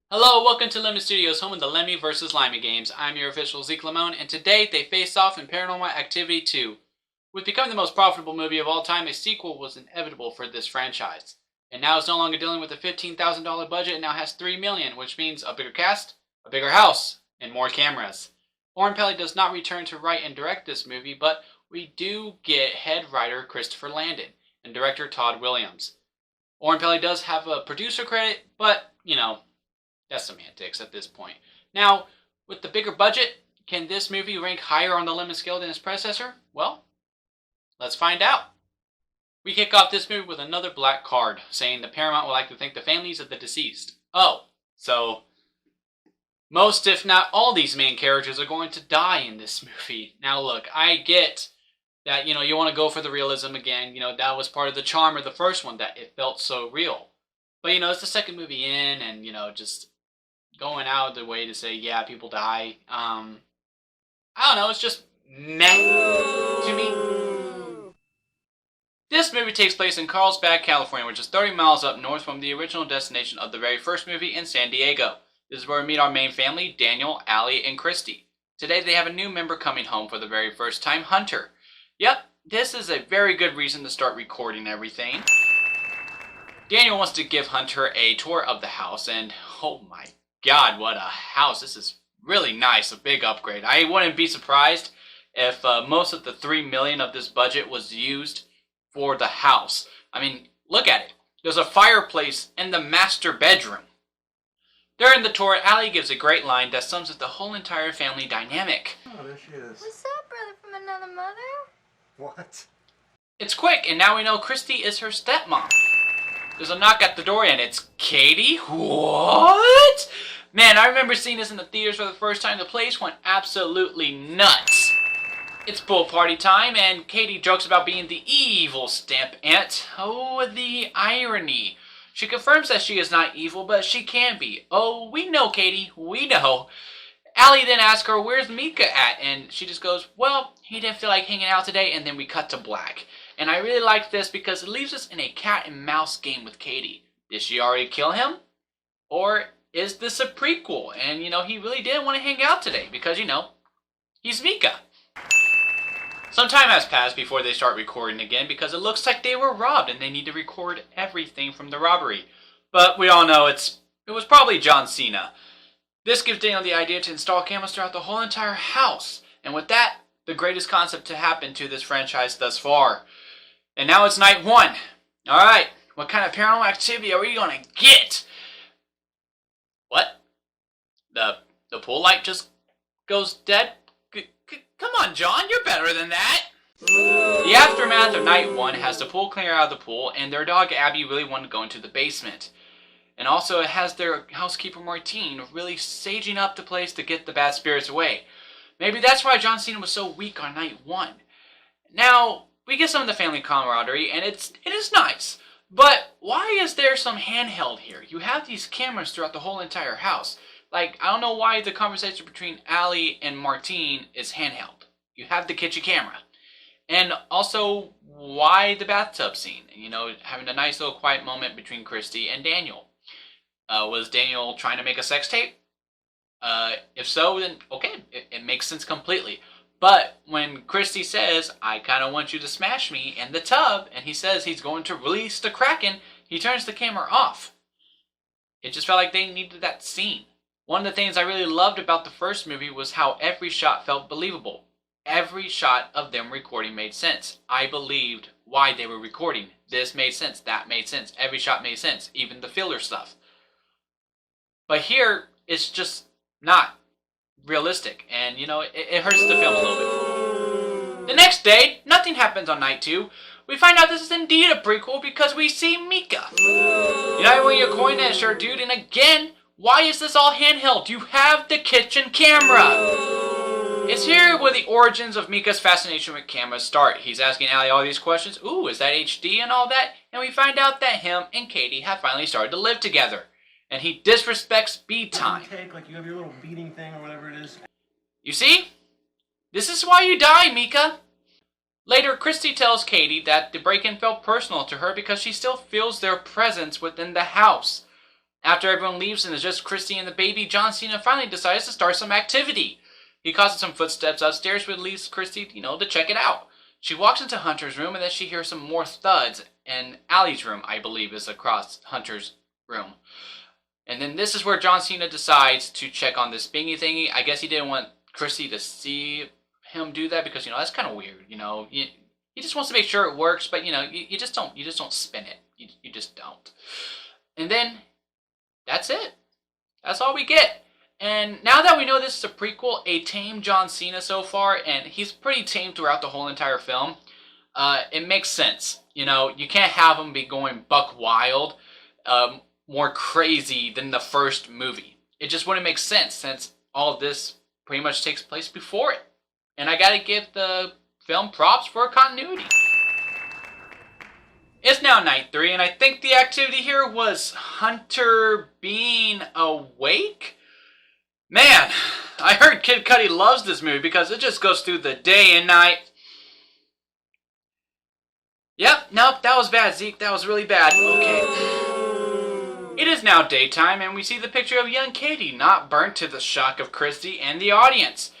Hello, welcome to Lemmy Studios, home of the Lemmy vs. Limey games. I'm your official Zeke Lamone, and today they face off in Paranormal Activity 2. With becoming the most profitable movie of all time, a sequel was inevitable for this franchise. And now it's no longer dealing with a $15,000 budget, and now has $3 million, which means a bigger cast, a bigger house, and more cameras. Oren Peli does not return to write and direct this movie, but we do get head writer Christopher Landon and director Todd Williams. Oren Peli does have a producer credit, but, that's semantics at this point. Now, with the bigger budget, can this movie rank higher on the lemon scale than its predecessor? Well, let's find out. We kick off this movie with another black card, saying the Paramount would like to thank the families of the deceased. Oh, so most, if not all, these main characters are going to die in this movie. Now look, I get that, you want to go for the realism again. That was part of the charm of the first one, that it felt so real. But, it's the second movie in, and, just going out of the way to say, yeah, people die. I don't know, it's just meh to me. This movie takes place in Carlsbad, California, which is 30 miles up north from the original destination of the very first movie in San Diego. This is where we meet our main family, Daniel, Allie, and Christy. Today they have a new member coming home for the very first time, Hunter. Yep, this is a very good reason to start recording everything. Daniel wants to give Hunter a tour of the house, and oh my God, what a house. This is really nice, a big upgrade. I wouldn't be surprised if most of the $3 million of this budget was used for the house. I mean, look at it. There's a fireplace in the master bedroom. During the tour, Allie gives a great line that sums up the whole entire family dynamic. Oh, there she is. What's up, brother from another mother? What? It's quick, and now we know Christy is her stepmom. There's a knock at the door, and it's Katie? What? Man, I remember seeing this in the theaters for the first time. The place went absolutely nuts. It's pool party time, and Katie jokes about being the evil step aunt. Oh, the irony. She confirms that she is not evil, but she can be. Oh, we know, Katie. We know. Allie then asks her, where's Mika at? And she just goes, well, he didn't feel like hanging out today, and then we cut to black. And I really like this because it leaves us in a cat and mouse game with Katie. Did she already kill him? Or is this a prequel? And, he really didn't want to hang out today because, he's Mika. Some time has passed before they start recording again because it looks like they were robbed and they need to record everything from the robbery. But we all know it was probably John Cena. This gives Daniel the idea to install cameras throughout the whole entire house. And with that, the greatest concept to happen to this franchise thus far. And now it's night one. Alright, what kind of paranormal activity are we gonna get? What? The pool light just goes dead? Come on, John, you're better than that. The aftermath of night one has the pool clear out of the pool, and their dog Abby really wanted to go into the basement. And also it has their housekeeper Martine really saging up the place to get the bad spirits away. Maybe that's why John Cena was so weak on night one. Now, we get some of the family camaraderie, and it is nice. But why is there some handheld here? You have these cameras throughout the whole entire house. Like, I don't know why the conversation between Allie and Martine is handheld. You have the kitchen camera. And also, why the bathtub scene? Having a nice little quiet moment between Christy and Daniel. Was Daniel trying to make a sex tape? If so, then okay, it makes sense completely. But when Christy says, I kind of want you to smash me in the tub, and he says he's going to release the Kraken, he turns the camera off. It just felt like they needed that scene. One of the things I really loved about the first movie was how every shot felt believable. Every shot of them recording made sense. I believed why they were recording. This made sense, that made sense, every shot made sense, even the filler stuff. But here, it's just not realistic, and it hurts the film a little bit. The next day, nothing happens on night two. We find out this is indeed a prequel because we see Mika. When you're coining that shirt, dude, and again, why is this all handheld? You have the kitchen camera. It's here where the origins of Mika's fascination with cameras start. He's asking Allie all these questions. Ooh, is that HD and all that? And we find out that him and Katie have finally started to live together. And he disrespects bead time. Like you have your little beading thing or whatever it is. You see? This is why you die, Mika. Later, Christy tells Katie that the break-in felt personal to her because she still feels their presence within the house. After everyone leaves and it's just Christy and the baby, John Cena finally decides to start some activity. He causes some footsteps upstairs, which leaves Christy, to check it out. She walks into Hunter's room and then she hears some more thuds. And Allie's room, I believe, is across Hunter's room. And then this is where John Cena decides to check on this bingy thingy. I guess he didn't want Christy to see him do that because, that's kind of weird, He just wants to make sure it works, but, you just don't spin it. You just don't. And then, that's it. That's all we get. And now that we know this is a prequel, a tame John Cena so far, and he's pretty tame throughout the whole entire film, it makes sense. You can't have him be going buck wild, more crazy than the first movie. It just wouldn't make sense since all of this pretty much takes place before it. And I gotta give the film props for continuity. It's now night 3, and I think the activity here was Hunter being awake? Man, I heard Kid Cudi loves this movie because it just goes through the day and night. Yep, nope, that was bad, Zeke. That was really bad. Okay. It is now daytime, and we see the picture of young Katie, not burnt to the shock of Christy and the audience.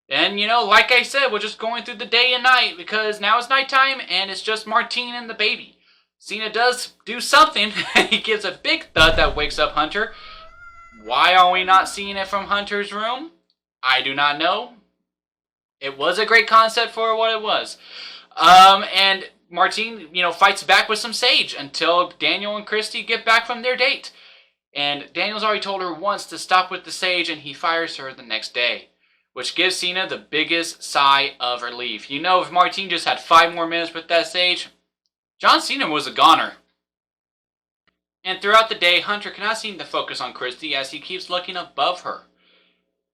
And, like I said, we're just going through the day and night because now it's nighttime, and it's just Martine and the baby. Cena does do something. He gives a big thud that wakes up Hunter. Why are we not seeing it from Hunter's room? I do not know. It was a great concept for what it was. And Martine, fights back with some sage until Daniel and Christy get back from their date. And Daniel's already told her once to stop with the sage, and he fires her the next day, which gives Cena the biggest sigh of relief. If Martine just had 5 more minutes with that sage, John Cena was a goner. And throughout the day, Hunter cannot seem to focus on Christy as he keeps looking above her.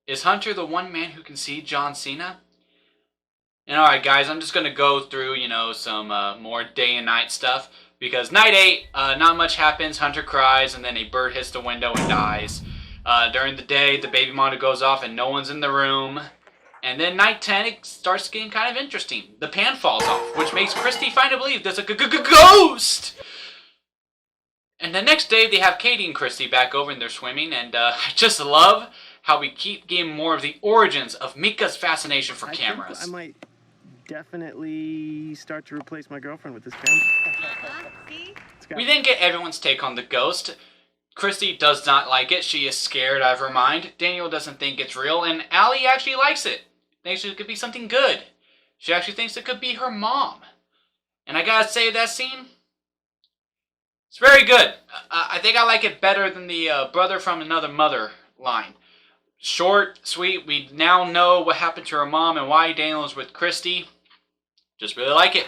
Is Hunter the one man who can see John Cena? And alright guys, I'm just going to go through, some more day and night stuff. Because night 8, not much happens. Hunter cries and then a bird hits the window and dies. During the day, the baby monitor goes off and no one's in the room. And then night 10, it starts getting kind of interesting. The pan falls off, which makes Christy finally believe there's a ghost! And the next day, they have Katie and Christy back over and they're swimming. And I just love how we keep getting more of the origins of Mika's fascination for cameras. I might definitely start to replace my girlfriend with this camera. See? We then get everyone's take on the ghost. Christy does not like it. She is scared out of her mind. Daniel doesn't think it's real. And Allie actually likes it. Thinks it could be something good. She actually thinks it could be her mom. And I gotta say, that scene, it's very good. I think I like it better than the brother from another mother line. Short, sweet. We now know what happened to her mom and why Daniel is with Christy. Just really like it.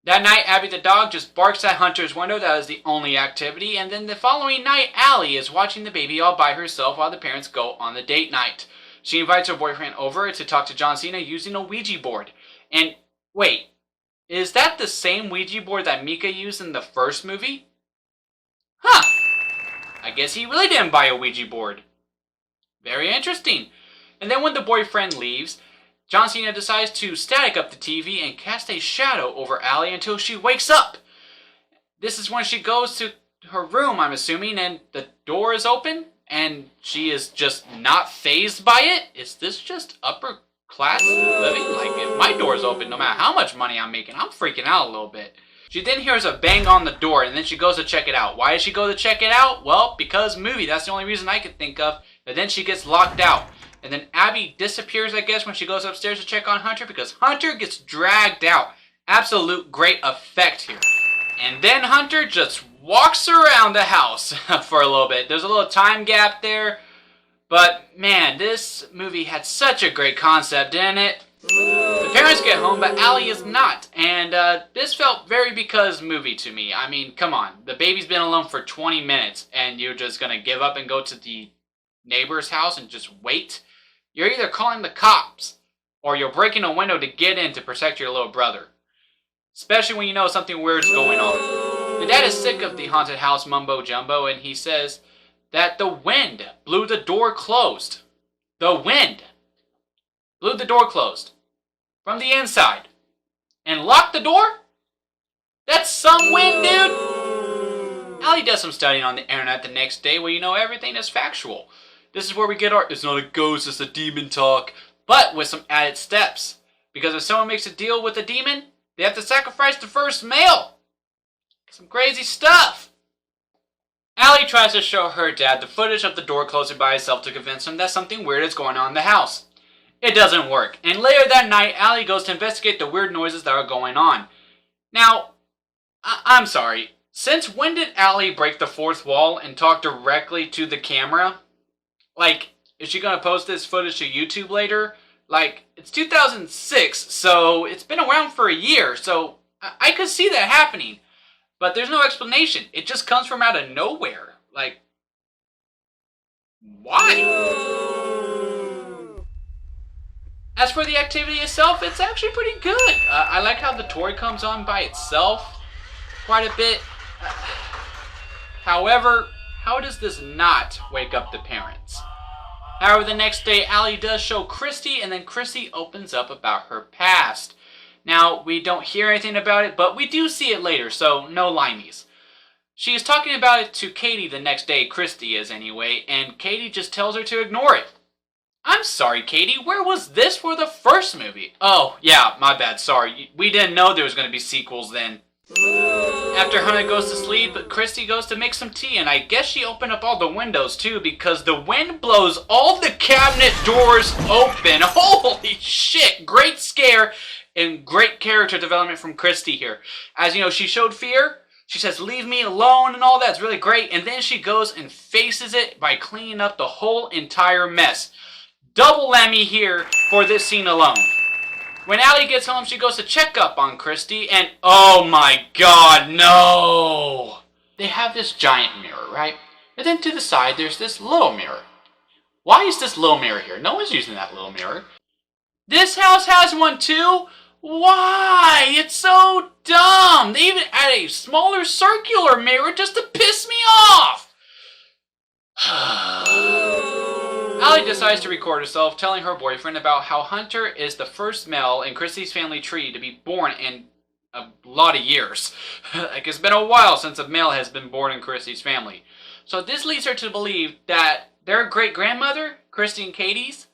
That night, Abby the dog just barks at Hunter's window. That is the only activity. And then the following night, Allie is watching the baby all by herself while the parents go on the date night. She invites her boyfriend over to talk to John Cena using a Ouija board. And wait, is that the same Ouija board that Mika used in the first movie? Huh. I guess he really didn't buy a Ouija board. Very interesting. And then when the boyfriend leaves, John Cena decides to static up the TV and cast a shadow over Allie until she wakes up. This is when she goes to her room, I'm assuming, and the door is open, and she is just not fazed by it. Is this just upper class living? Like, if my door is open, no matter how much money I'm making, I'm freaking out a little bit. She then hears a bang on the door, and then she goes to check it out. Why does she go to check it out? Well, because movie. That's the only reason I could think of. But then she gets locked out. And then Abby disappears, I guess, when she goes upstairs to check on Hunter, because Hunter gets dragged out. Absolute great effect here. And then Hunter just walks around the house for a little bit. There's a little time gap there. But, man, this movie had such a great concept, didn't it? The parents get home, but Allie is not. And this felt very because movie to me. I mean, come on. The baby's been alone for 20 minutes, and you're just going to give up and go to the neighbor's house and just wait? You're either calling the cops, or you're breaking a window to get in to protect your little brother. Especially when you know something weird's going on. The dad is sick of the haunted house mumbo jumbo, and he says that the wind blew the door closed. The wind blew the door closed from the inside and locked the door? That's some wind, dude! Allie does some studying on the internet the next day where everything is factual. This is where we get our "it's not a ghost, it's a demon" talk, but with some added steps. Because if someone makes a deal with a demon, they have to sacrifice the first male. Some crazy stuff. Allie tries to show her dad the footage of the door closing by itself to convince him that something weird is going on in the house. It doesn't work, and later that night, Allie goes to investigate the weird noises that are going on. Now, I'm sorry, since when did Allie break the fourth wall and talk directly to the camera? Like, is she gonna post this footage to YouTube later? Like, it's 2006, so it's been around for a year, so I could see that happening. But there's no explanation. It just comes from out of nowhere. Like, why? As for the activity itself, it's actually pretty good. I like how the toy comes on by itself quite a bit. However, how does this not wake up the parents? However, the next day, Allie does show Christy, and then Christy opens up about her past. Now, we don't hear anything about it, but we do see it later, so no Limeys. She is talking about it to Katie the next day, Christy is anyway, and Katie just tells her to ignore it. I'm sorry, Katie, where was this for the first movie? Oh, yeah, my bad, sorry. We didn't know there was going to be sequels then. After Hunter goes to sleep, Christy goes to make some tea, and I guess she opened up all the windows too, because the wind blows all the cabinet doors open. Holy shit, great scare and great character development from Christy here. As she showed fear. She says, "Leave me alone," and all that's really great, and then she goes and faces it by cleaning up the whole entire mess. Double Lemmy here for this scene alone. When Allie gets home, she goes to check up on Christy, and oh my god, no! They have this giant mirror, right? And then to the side, there's this little mirror. Why is this little mirror here? No one's using that little mirror. This house has one too? Why? It's so dumb! They even add a smaller circular mirror just to piss me off! Allie decides to record herself telling her boyfriend about how Hunter is the first male in Christy's family tree to be born in a lot of years. Like, it's been a while since a male has been born in Christy's family. So this leads her to believe that their great-grandmother, Christy and Katie's,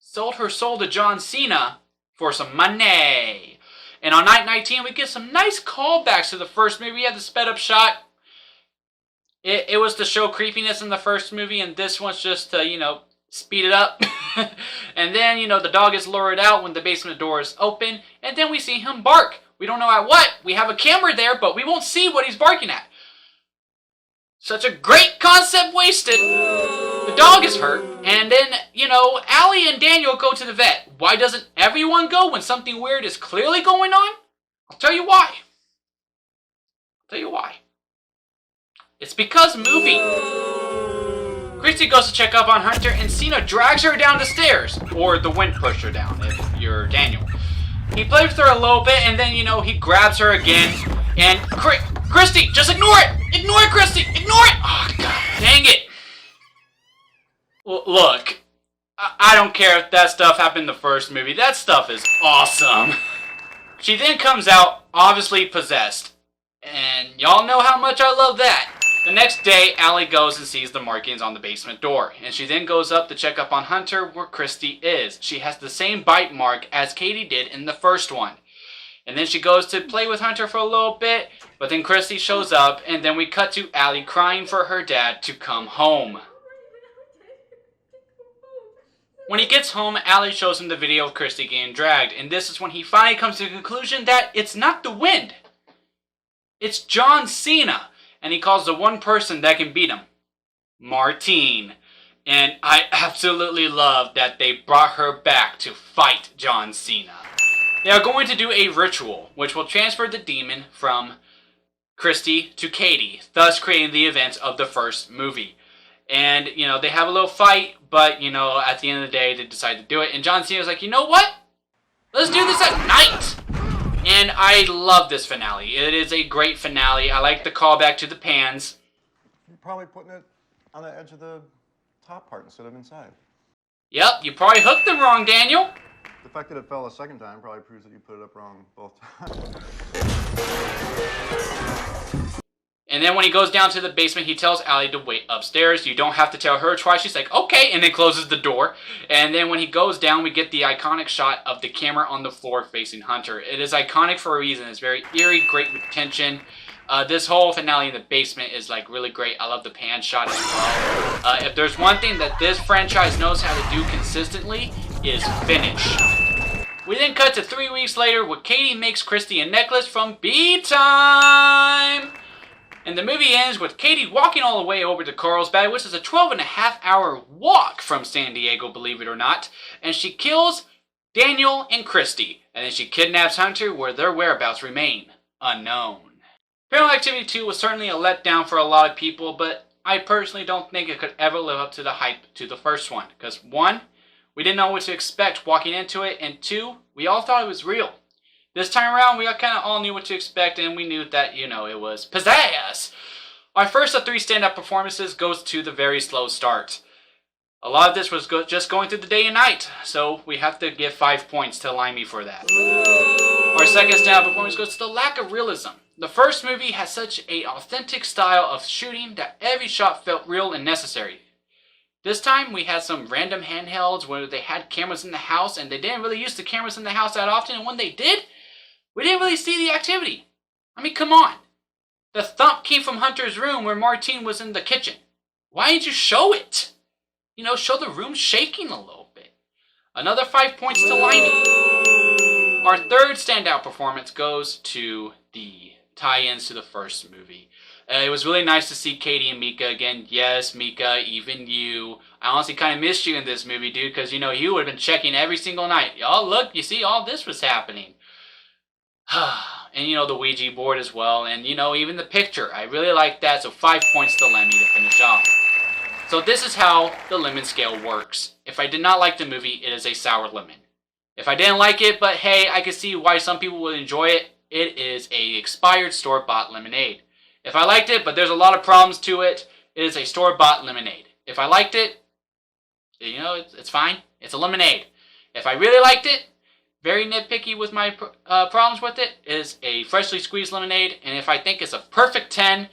sold her soul to John Cena for some money. And on night 19, we get some nice callbacks to the first movie. We had the sped-up shot. It was to show creepiness in the first movie, and this one's just to, speed it up. And then, the dog is lured out when the basement door is open, and then we see him bark. We don't know at what. We have a camera there, but we won't see what he's barking at. Such a great concept wasted. The dog is hurt, and then, Allie and Daniel go to the vet. Why doesn't everyone go when something weird is clearly going on? I'll tell you why. It's because movie. Christy goes to check up on Hunter, and Cena drags her down the stairs. Or the wind pushed her down, if you're Daniel. He plays with her a little bit, and then, he grabs her again. And, Christy, just ignore it! Ignore it, Christy! Ignore it! Oh, god dang it! Look, I don't care if that stuff happened in the first movie. That stuff is awesome. She then comes out, obviously possessed. And y'all know how much I love that. The next day, Allie goes and sees the markings on the basement door, and she then goes up to check up on Hunter where Christy is. She has the same bite mark as Katie did in the first one. And then she goes to play with Hunter for a little bit, but then Christy shows up, and then we cut to Allie crying for her dad to come home. When he gets home, Allie shows him the video of Christy getting dragged, and this is when he finally comes to the conclusion that it's not the wind. It's John Cena. And he calls the one person that can beat him, Martine. And I absolutely love that they brought her back to fight John Cena. They are going to do a ritual, which will transfer the demon from Christy to Katie, thus creating the events of the first movie. And, they have a little fight, but, at the end of the day, they decide to do it. And John Cena's like, you know what? Let's do this at night! And I love this finale. It is a great finale. I like the callback to the pans. You're probably putting it on the edge of the top part instead of inside. Yep, you probably hooked them wrong, Daniel. The fact that it fell a second time probably proves that you put it up wrong both times. And then when he goes down to the basement, he tells Allie to wait upstairs. You don't have to tell her twice. She's like, okay, and then closes the door. And then when he goes down, we get the iconic shot of the camera on the floor facing Hunter. It is iconic for a reason. It's very eerie, great with tension. This whole finale in the basement is like really great. I love the pan shot as well. If there's one thing that this franchise knows how to do consistently, is finish. We then cut to 3 weeks later where Katie makes Christy a necklace from B-Time. And the movie ends with Katie walking all the way over to Carlsbad, which is a 12.5-hour walk from San Diego, believe it or not. And she kills Daniel and Christy. And then she kidnaps Hunter, where their whereabouts remain unknown. Paranormal Activity 2 was certainly a letdown for a lot of people, but I personally don't think it could ever live up to the hype to the first one. Because 1, we didn't know what to expect walking into it, and 2, we all thought it was real. This time around, we kind of all knew what to expect, and we knew that, it was pizzazz. Our first of 3 stand-up performances goes to the very slow start. A lot of this was just going through the day and night, so we have to give 5 points to Limey for that. Our second stand-up performance goes to the lack of realism. The first movie has such an authentic style of shooting that every shot felt real and necessary. This time we had some random handhelds where they had cameras in the house and they didn't really use the cameras in the house that often, and when they did, we didn't really see the activity. I mean, come on. The thump came from Hunter's room where Martine was in the kitchen. Why didn't you show it? Show the room shaking a little bit. Another 5 points to Limey. Our third standout performance goes to the tie-ins to the first movie. It was really nice to see Katie and Mika again. Yes, Mika, even you. I honestly kind of missed you in this movie, dude, because, you would have been checking every single night. Oh, look, you see, all this was happening. And, the Ouija board as well. And, even the picture. I really like that, so 5 points to Lemmy to finish off. So this is how the lemon scale works. If I did not like the movie, it is a sour lemon. If I didn't like it, but hey, I could see why some people would enjoy it, it is a expired store-bought lemonade. If I liked it, but there's a lot of problems to it, it is a store-bought lemonade. If I liked it, it's fine. It's a lemonade. If I really liked it, very nitpicky with my problems with it, is a freshly squeezed lemonade. And if I think it's a perfect 10,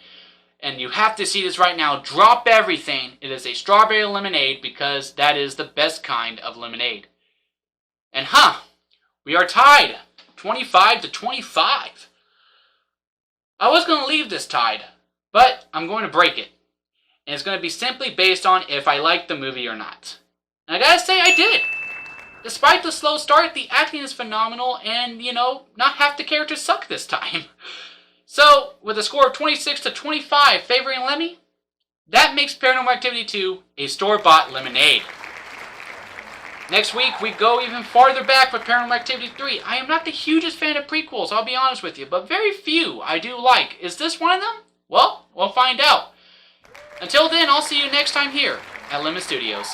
and you have to see this right now, drop everything. It is a strawberry lemonade because that is the best kind of lemonade. And we are tied. 25-25. I was going to leave this tied, but I'm going to break it. And it's going to be simply based on if I like the movie or not. And I gotta say, I did. Despite the slow start, the acting is phenomenal, and, not half the characters suck this time. So, with a score of 26-25 favoring Lemmy, that makes Paranormal Activity 2 a store-bought lemonade. Next week, we go even farther back with Paranormal Activity 3. I am not the hugest fan of prequels, I'll be honest with you, but very few I do like. Is this one of them? Well, we'll find out. Until then, I'll see you next time here at Lemon Studios.